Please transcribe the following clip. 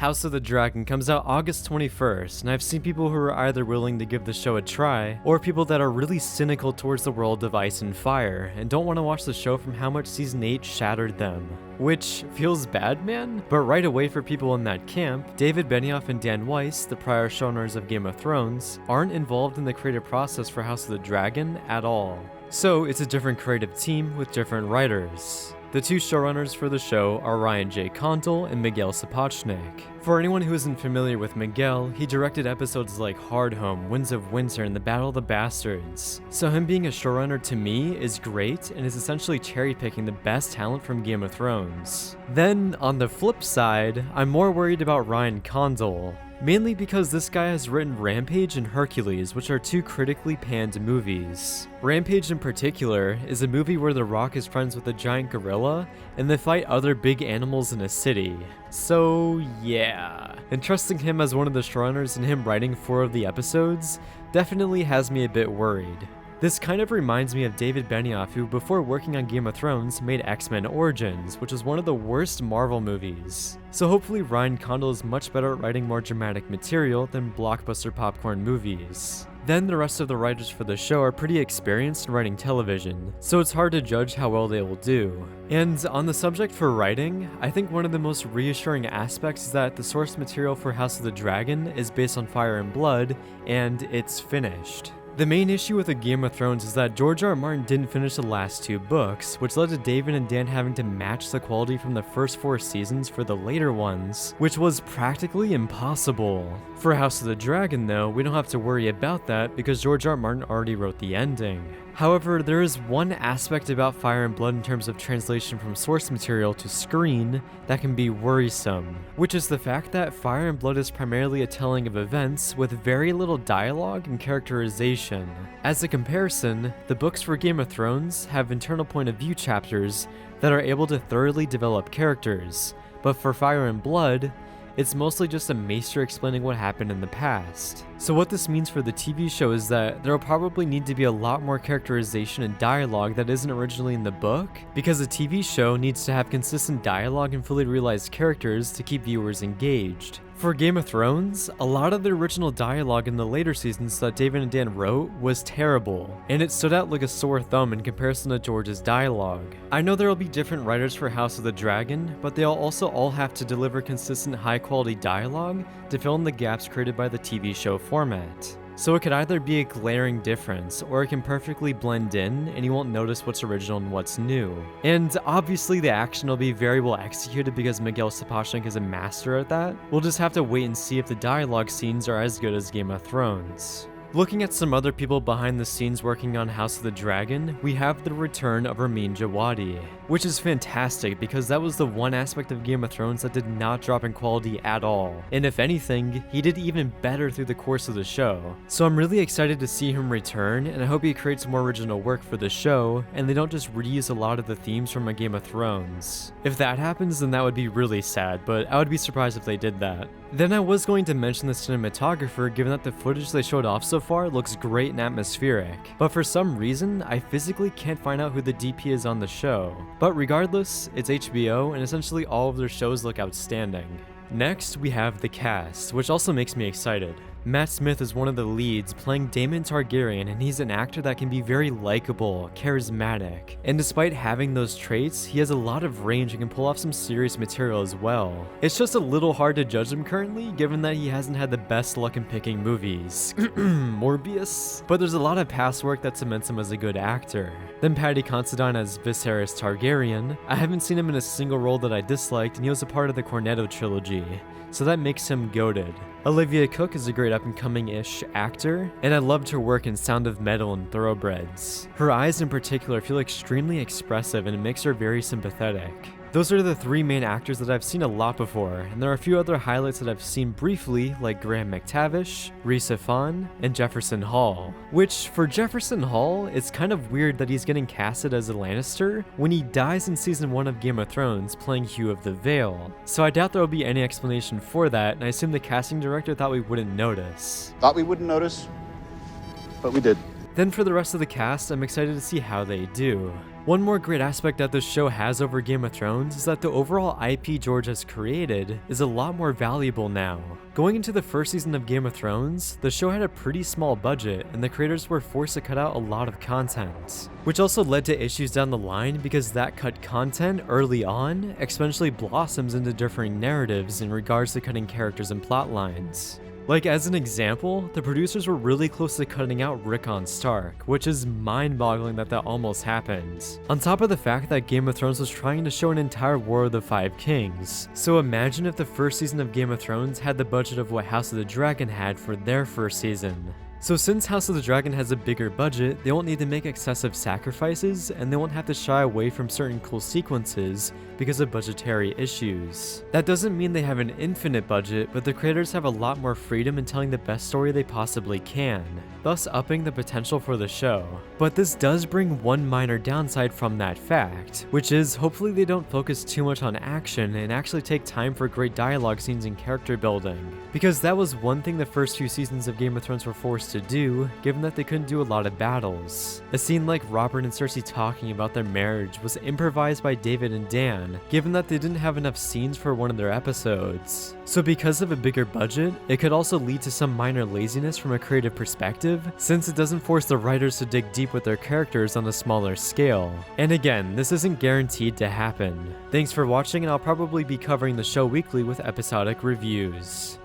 House of the Dragon comes out August 21st, and I've seen people who are either willing to give the show a try, or people that are really cynical towards the world of Ice and Fire, and don't want to watch the show from how much Season 8 shattered them. Which feels bad, man, but right away for people in that camp, David Benioff and Dan Weiss, the prior showrunners of Game of Thrones, aren't involved in the creative process for House of the Dragon at all. So it's a different creative team with different writers. The two showrunners for the show are Ryan J. Condal and Miguel Sapochnik. For anyone who isn't familiar with Miguel, he directed episodes like Hard Home, Winds of Winter, and The Battle of the Bastards. So him being a showrunner to me is great and is essentially cherry-picking the best talent from Game of Thrones. Then, on the flip side, I'm more worried about Ryan Condal. Mainly because this guy has written Rampage and Hercules, which are two critically panned movies. Rampage in particular is a movie where The Rock is friends with a giant gorilla, and they fight other big animals in a city. So yeah, and trusting him as one of the showrunners and him writing 4 of the episodes definitely has me a bit worried. This kind of reminds me of David Benioff, who before working on Game of Thrones made X-Men Origins, which was one of the worst Marvel movies. So hopefully Ryan Condal is much better at writing more dramatic material than blockbuster popcorn movies. Then the rest of the writers for the show are pretty experienced in writing television, so it's hard to judge how well they will do. And on the subject for writing, I think one of the most reassuring aspects is that the source material for House of the Dragon is based on Fire and Blood, and it's finished. The main issue with the Game of Thrones is that George R. R. Martin didn't finish the last 2 books, which led to David and Dan having to match the quality from the first 4 seasons for the later ones, which was practically impossible. For House of the Dragon though, we don't have to worry about that because George R. R. Martin already wrote the ending. However, there is one aspect about Fire and Blood in terms of translation from source material to screen that can be worrisome, which is the fact that Fire and Blood is primarily a telling of events with very little dialogue and characterization. As a comparison, the books for Game of Thrones have internal point of view chapters that are able to thoroughly develop characters, but for Fire and Blood, it's mostly just a maester explaining what happened in the past. So what this means for the TV show is that there will probably need to be a lot more characterization and dialogue that isn't originally in the book, because a TV show needs to have consistent dialogue and fully realized characters to keep viewers engaged. For Game of Thrones, a lot of the original dialogue in the later seasons that David and Dan wrote was terrible, and it stood out like a sore thumb in comparison to George's dialogue. I know there will be different writers for House of the Dragon, but they'll also all have to deliver consistent high-quality dialogue to fill in the gaps created by the TV show format. So it could either be a glaring difference, or it can perfectly blend in and you won't notice what's original and what's new. And obviously the action will be very well executed because Miguel Sapochnik is a master at that. We'll just have to wait and see if the dialogue scenes are as good as Game of Thrones. Looking at some other people behind the scenes working on House of the Dragon, we have the return of Ramin Djawadi, which is fantastic because that was the one aspect of Game of Thrones that did not drop in quality at all. And if anything, he did even better through the course of the show. So I'm really excited to see him return, and I hope he creates more original work for the show, and they don't just reuse a lot of the themes from a Game of Thrones. If that happens, then that would be really sad, but I would be surprised if they did that. Then I was going to mention the cinematographer, given that the footage they showed off so far looks great and atmospheric, but for some reason, I physically can't find out who the DP is on the show. But regardless, it's HBO, and essentially all of their shows look outstanding. Next, we have the cast, which also makes me excited. Matt Smith is one of the leads, playing Daemon Targaryen, and he's an actor that can be very likable, charismatic, and despite having those traits, he has a lot of range and can pull off some serious material as well. It's just a little hard to judge him currently, given that he hasn't had the best luck in picking movies. Morbius? But there's a lot of past work that cements him as a good actor. Then Paddy Considine as Viserys Targaryen. I haven't seen him in a single role that I disliked, and he was a part of the Cornetto trilogy, so that makes him goated. Olivia Cooke is a great up-and-coming-ish actor, and I loved her work in Sound of Metal and Thoroughbreds. Her eyes in particular feel extremely expressive, and it makes her very sympathetic. Those are the 3 main actors that I've seen a lot before, and there are a few other highlights that I've seen briefly, like Graham McTavish, Rhys Ifan, and Jefferson Hall. Which, for Jefferson Hall, it's kind of weird that he's getting casted as a Lannister when he dies in season 1 of Game of Thrones playing Hugh of the Vale. So I doubt there will be any explanation for that, and I assume the casting director thought we wouldn't notice. Thought we wouldn't notice, but we did. Then for the rest of the cast, I'm excited to see how they do. One more great aspect that this show has over Game of Thrones is that the overall IP George has created is a lot more valuable now. Going into the first season of Game of Thrones, the show had a pretty small budget and the creators were forced to cut out a lot of content, which also led to issues down the line because that cut content early on exponentially blossoms into differing narratives in regards to cutting characters and plot lines. Like, as an example, the producers were really close to cutting out Rickon Stark, which is mind-boggling that almost happened. On top of the fact that Game of Thrones was trying to show an entire War of the Five Kings. So imagine if the first season of Game of Thrones had the budget of what House of the Dragon had for their first season. So since House of the Dragon has a bigger budget, they won't need to make excessive sacrifices, and they won't have to shy away from certain cool sequences because of budgetary issues. That doesn't mean they have an infinite budget, but the creators have a lot more freedom in telling the best story they possibly can, thus upping the potential for the show. But this does bring one minor downside from that fact, which is hopefully they don't focus too much on action and actually take time for great dialogue scenes and character building. Because that was one thing the first few seasons of Game of Thrones were forced to do, given that they couldn't do a lot of battles. A scene like Robert and Cersei talking about their marriage was improvised by David and Dan, given that they didn't have enough scenes for one of their episodes. So because of a bigger budget, it could also lead to some minor laziness from a creative perspective, since it doesn't force the writers to dig deep with their characters on a smaller scale. And again, this isn't guaranteed to happen. Thanks for watching, and I'll probably be covering the show weekly with episodic reviews.